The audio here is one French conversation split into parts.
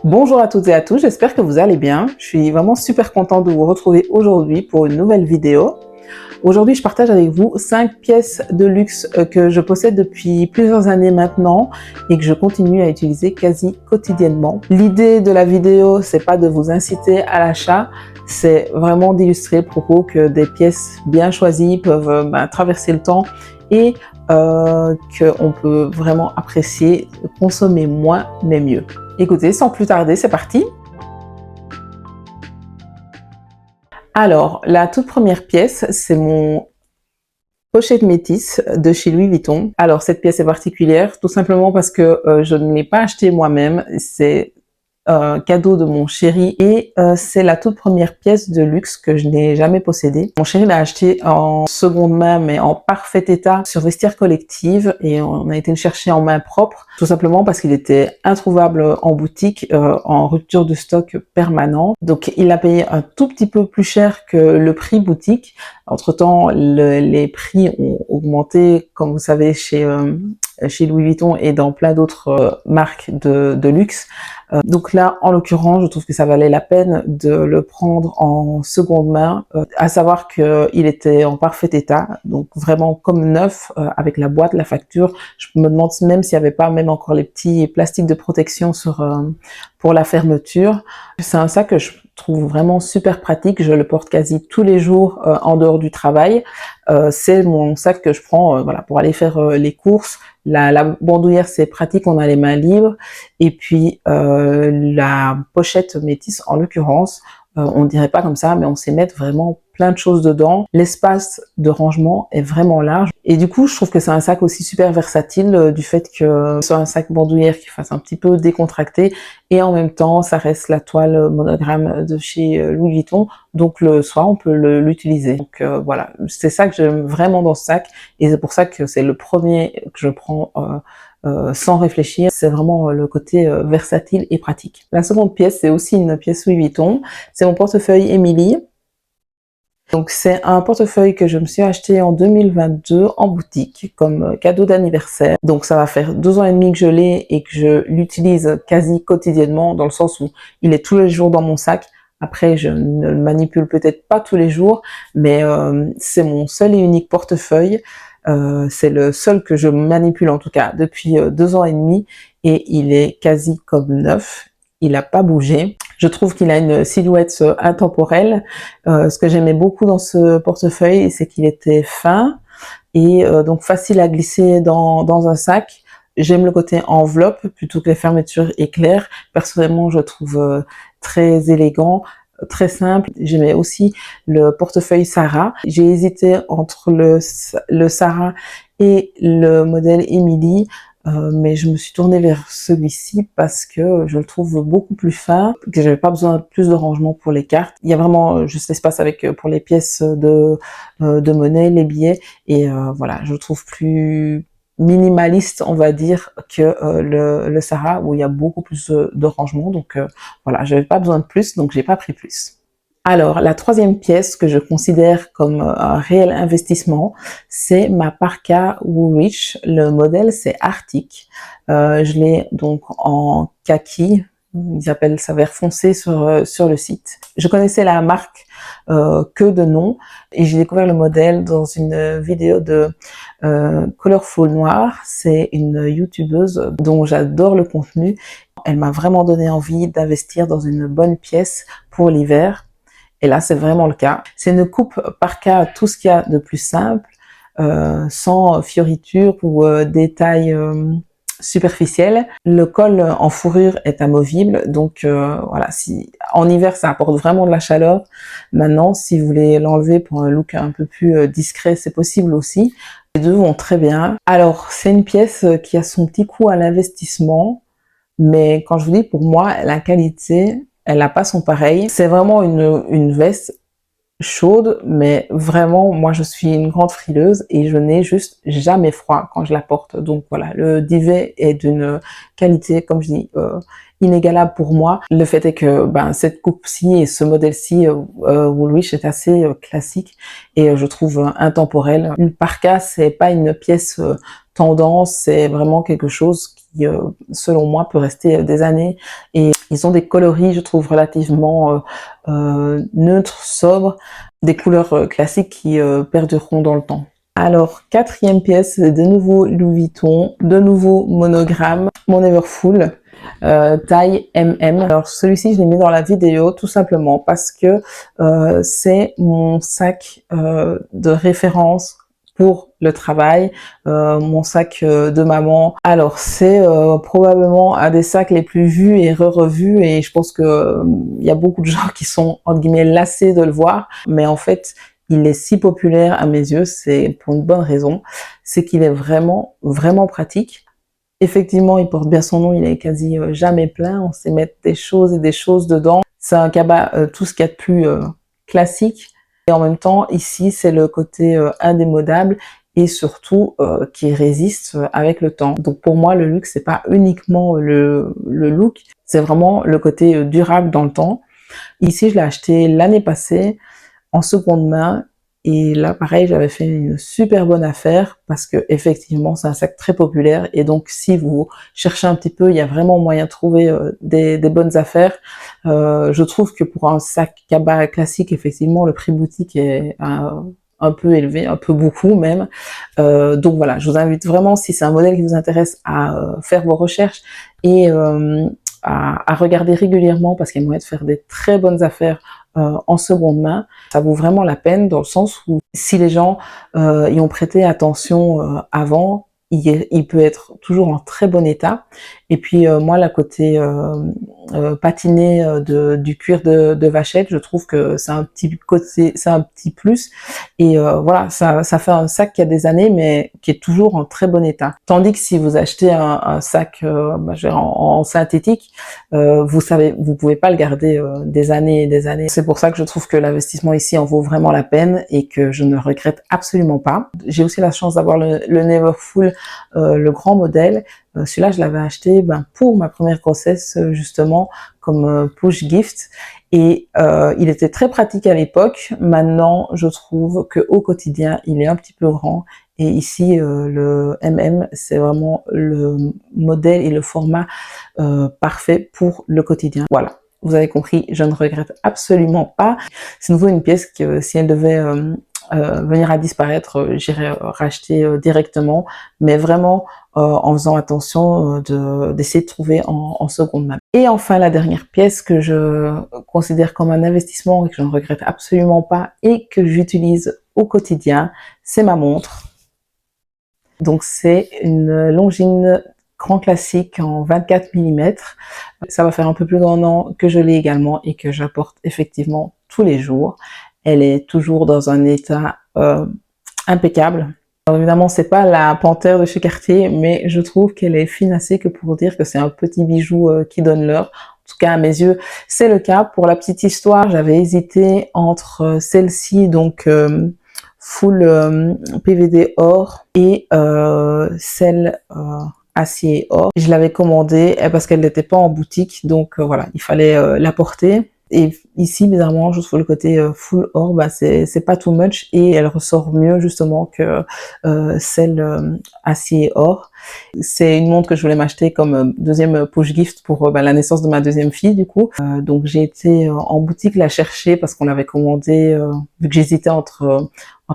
Bonjour à toutes et à tous, j'espère que vous allez bien. Je suis vraiment super contente de vous retrouver aujourd'hui pour une nouvelle vidéo. Aujourd'hui, je partage avec vous 5 pièces de luxe que je possède depuis plusieurs années maintenant et que je continue à utiliser quasi quotidiennement. L'idée de la vidéo, c'est pas de vous inciter à l'achat, c'est vraiment d'illustrer le propos que des pièces bien choisies peuvent traverser le temps et qu'on peut vraiment apprécier, consommer moins mais mieux. Écoutez, sans plus tarder, c'est parti. Alors, la toute première pièce, c'est mon pochette métisse de chez Louis Vuitton. Alors, cette pièce est particulière, tout simplement parce que je ne l'ai pas achetée moi-même. C'est cadeau de mon chéri et c'est la toute première pièce de luxe que je n'ai jamais possédée. Mon chéri l'a acheté en seconde main mais en parfait état sur Vestiaire Collective et on a été le chercher en main propre tout simplement parce qu'il était introuvable en boutique, en rupture de stock permanent. Donc il a payé un tout petit peu plus cher que le prix boutique. Entre-temps, les prix ont augmenté, comme vous savez, chez Louis Vuitton et dans plein d'autres marques de luxe. Donc là, en l'occurrence, je trouve que ça valait la peine de le prendre en seconde main, à savoir qu'il était en parfait état, donc vraiment comme neuf, avec la boîte, la facture. Je me demande même s'il n'y avait pas même encore les petits plastiques de protection pour la fermeture. C'est un sac que je trouve vraiment super pratique, je le porte quasi tous les jours en dehors du travail. C'est mon sac que je prends voilà, pour aller faire les courses. La bandoulière, c'est pratique, on a les mains libres. Et puis la pochette métisse, en l'occurrence, on dirait pas comme ça, mais on sait mettre vraiment plein de choses dedans. L'espace de rangement est vraiment large. Et du coup, je trouve que c'est un sac aussi super versatile du fait que c'est un sac bandoulière qui fasse un petit peu décontracté et en même temps, ça reste la toile monogramme de chez Louis Vuitton. Donc le soir, on peut l'utiliser. Donc voilà, c'est ça que j'aime vraiment dans ce sac et c'est pour ça que c'est le premier que je prends sans réfléchir. C'est vraiment le côté versatile et pratique. La seconde pièce, c'est aussi une pièce Louis Vuitton. C'est mon portefeuille Emily. Donc c'est un portefeuille que je me suis acheté en 2022 en boutique comme cadeau d'anniversaire. Donc ça va faire 2 ans et demi que je l'ai et que je l'utilise quasi quotidiennement dans le sens où il est tous les jours dans mon sac. Après, je ne le manipule peut-être pas tous les jours, mais c'est mon seul et unique portefeuille. C'est le seul que je manipule en tout cas depuis 2 ans et demi et il est quasi comme neuf. Il n'a pas bougé. Je trouve qu'il a une silhouette intemporelle. Ce que j'aimais beaucoup dans ce portefeuille, c'est qu'il était fin et donc facile à glisser dans un sac. J'aime le côté enveloppe plutôt que les fermetures éclairs. Personnellement, je trouve très élégant, très simple. J'aimais aussi le portefeuille Sarah. J'ai hésité entre le Sarah et le modèle Emily. Mais je me suis tournée vers celui-ci parce que je le trouve beaucoup plus fin, que j'avais pas besoin de plus de rangement pour les cartes. Il y a vraiment juste l'espace avec pour les pièces de monnaie, les billets, et voilà, je le trouve plus minimaliste, on va dire, que le Sarah où il y a beaucoup plus de rangement. Donc voilà, j'avais pas besoin de plus, donc j'ai pas pris plus. Alors, la troisième pièce que je considère comme un réel investissement, c'est ma parka Woolrich. Le modèle, c'est Arctic. Je l'ai donc en kaki. Ils appellent ça vert foncé sur le site. Je connaissais la marque que de nom et j'ai découvert le modèle dans une vidéo de Colorful Noir. C'est une youtubeuse dont j'adore le contenu. Elle m'a vraiment donné envie d'investir dans une bonne pièce pour l'hiver. Et là, c'est vraiment le cas. C'est une coupe parka, tout ce qu'il y a de plus simple, sans fioritures ou détails superficiels. Le col en fourrure est amovible, donc voilà. Si en hiver, ça apporte vraiment de la chaleur. Maintenant, si vous voulez l'enlever pour un look un peu plus discret, c'est possible aussi. Les deux vont très bien. Alors, c'est une pièce qui a son petit coût à l'investissement, mais quand je vous dis, pour moi, la qualité, elle n'a pas son pareil. C'est vraiment une veste chaude, mais vraiment, moi, je suis une grande frileuse et je n'ai juste jamais froid quand je la porte. Donc voilà, le duvet est d'une qualité, comme je dis, inégalable pour moi. Le fait est que cette coupe-ci et ce modèle-ci, Woolrich, est assez classique et je trouve intemporel. Une parka, c'est pas une pièce tendance, c'est vraiment quelque chose qui, selon moi, peut rester des années. Et ils ont des coloris, je trouve, relativement neutres, sobres, des couleurs classiques qui perdureront dans le temps. Alors, quatrième pièce, de nouveau Louis Vuitton, de nouveau monogramme, mon Everfull, taille MM. Alors, celui-ci, je l'ai mis dans la vidéo tout simplement parce que c'est mon sac de référence pour le travail, mon sac de maman. Alors, c'est probablement un des sacs les plus vus et revus et je pense que il y a beaucoup de gens qui sont, entre guillemets, lassés de le voir, mais en fait, il est si populaire à mes yeux, c'est pour une bonne raison, c'est qu'il est vraiment, vraiment pratique. Effectivement, il porte bien son nom, il est quasi jamais plein, on sait mettre des choses et des choses dedans. C'est un cabas, tout ce qu'il y a de plus classique. Et en même temps, ici, c'est le côté indémodable et surtout qui résiste avec le temps. Donc pour moi, le luxe, c'est pas uniquement le look, c'est vraiment le côté durable dans le temps. Ici, je l'ai acheté l'année passée en seconde main et là pareil j'avais fait une super bonne affaire parce que effectivement c'est un sac très populaire et donc si vous cherchez un petit peu il y a vraiment moyen de trouver des bonnes affaires. Je trouve que pour un sac cabas classique effectivement le prix boutique est un peu élevé, un peu beaucoup même. Donc voilà, je vous invite vraiment si c'est un modèle qui vous intéresse à faire vos recherches et à regarder régulièrement parce qu'il y a moyen de faire des très bonnes affaires en seconde main. Ça vaut vraiment la peine dans le sens où si les gens y ont prêté attention avant, il peut être toujours en très bon état. Et puis moi, la côté patiné du cuir de vachette, je trouve que c'est un petit côté, c'est un petit plus. Et voilà, ça fait un sac qui a des années, mais qui est toujours en très bon état. Tandis que si vous achetez un sac en synthétique, vous pouvez pas le garder des années et des années. C'est pour ça que je trouve que l'investissement ici en vaut vraiment la peine et que je ne regrette absolument pas. J'ai aussi la chance d'avoir le Neverfull, le grand modèle. Celui-là, je l'avais acheté pour ma première grossesse, justement, comme push gift. Et il était très pratique à l'époque. Maintenant, je trouve que au quotidien, il est un petit peu grand. Et ici, le MM, c'est vraiment le modèle et le format parfait pour le quotidien. Voilà. Vous avez compris, je ne regrette absolument pas. C'est nouveau une pièce que si elle devait venir à disparaître, j'irais racheter directement, mais vraiment en faisant attention d'essayer de trouver en seconde main. Et enfin, la dernière pièce que je considère comme un investissement et que je ne regrette absolument pas et que j'utilise au quotidien, c'est ma montre. Donc c'est une Longines grand classique en 24 mm. Ça va faire un peu plus d'un an que je l'ai également et que j'apporte effectivement tous les jours. Elle est toujours dans un état impeccable. Alors évidemment, c'est pas la panthère de chez Cartier, mais je trouve qu'elle est fine assez que pour dire que c'est un petit bijou qui donne l'heure. En tout cas, à mes yeux, c'est le cas. Pour la petite histoire, j'avais hésité entre celle-ci, donc full PVD or, et celle acier or. Je l'avais commandée parce qu'elle n'était pas en boutique, donc voilà, il fallait la porter. Et ici, bizarrement, je trouve le côté full or, c'est pas too much et elle ressort mieux justement que celle acier or. C'est une montre que je voulais m'acheter comme deuxième push gift pour la naissance de ma deuxième fille du coup. Donc j'ai été en boutique la chercher parce qu'on l'avait commandé, vu que j'hésitais entre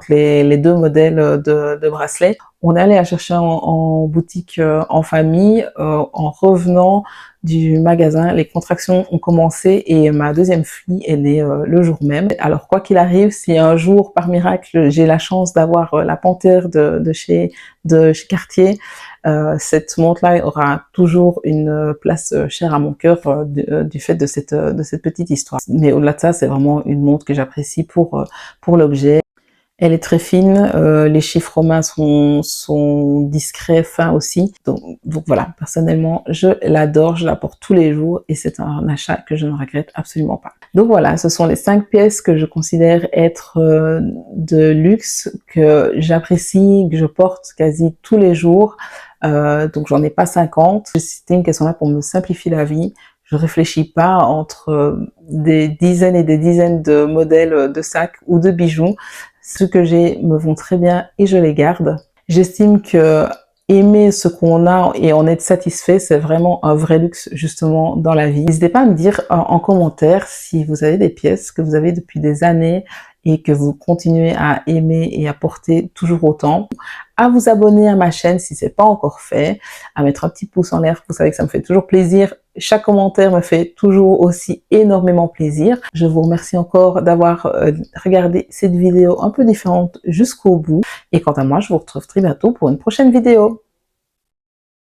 les deux modèles de bracelets. On est allé la chercher en boutique en famille. En revenant du magasin, les contractions ont commencé et ma deuxième fille est née le jour même. Alors quoi qu'il arrive, si un jour par miracle j'ai la chance d'avoir la panthère de chez Cartier, cette montre-là aura toujours une place chère à mon cœur du fait de cette petite histoire. Mais au-delà de ça, c'est vraiment une montre que j'apprécie pour l'objet. Elle est très fine, les chiffres romains sont discrets, fins aussi. Donc voilà, personnellement, je l'adore, je la porte tous les jours et c'est un achat que je ne regrette absolument pas. Donc voilà, ce sont les 5 pièces que je considère être de luxe, que j'apprécie, que je porte quasi tous les jours. Donc j'en ai pas 50. J'estime qu'elles sont là pour me simplifier la vie. Je réfléchis pas entre des dizaines et des dizaines de modèles de sacs ou de bijoux. Ceux que j'ai me vont très bien et je les garde. J'estime que aimer ce qu'on a et en être satisfait, c'est vraiment un vrai luxe justement dans la vie. N'hésitez pas à me dire en commentaire si vous avez des pièces que vous avez depuis des années et que vous continuez à aimer et à porter toujours autant. À vous abonner à ma chaîne si c'est pas encore fait, à mettre un petit pouce en l'air, vous savez que ça me fait toujours plaisir. Chaque commentaire me fait toujours aussi énormément plaisir. Je vous remercie encore d'avoir regardé cette vidéo un peu différente jusqu'au bout. Et quant à moi, je vous retrouve très bientôt pour une prochaine vidéo.